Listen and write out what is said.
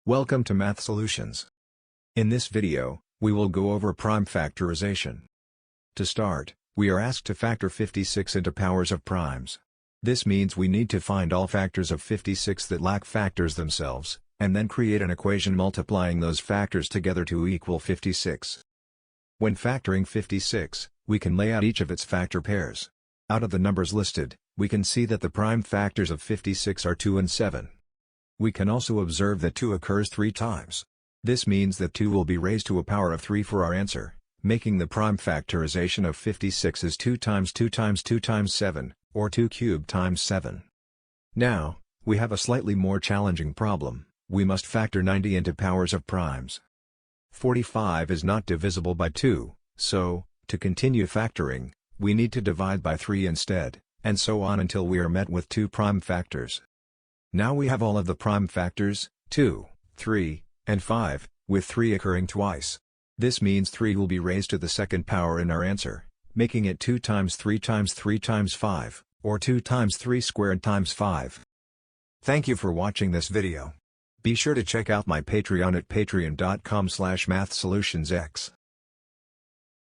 Welcome to Math Solutions. In this video, we will go over prime factorization. To start, we are asked to factor 56 into powers of primes. This means we need to find all factors of 56 that lack factors themselves, and then create an equation multiplying those factors together to equal 56. When factoring 56, we can lay out each of its factor pairs. Out of the numbers listed, we can see that the prime factors of 56 are 2 and 7. We can also observe that 2 occurs 3 times. This means that 2 will be raised to a power of 3 for our answer, making the prime factorization of 56 is 2 times 2 times 2 times 7, or 2 cubed times 7. Now, we have a slightly more challenging problem. We must factor 90 into powers of primes. 45 is not divisible by 2, so, to continue factoring, we need to divide by 3 instead, and so on until we are met with 2 prime factors. Now we have all of the prime factors, 2, 3, and 5, with 3 occurring twice. This means 3 will be raised to the second power in our answer, making it 2 times 3 times 3 times 5, or 2 times 3 squared times 5. Thank you for watching this video. Be sure to check out my Patreon at patreon.com/mathsolutionsx.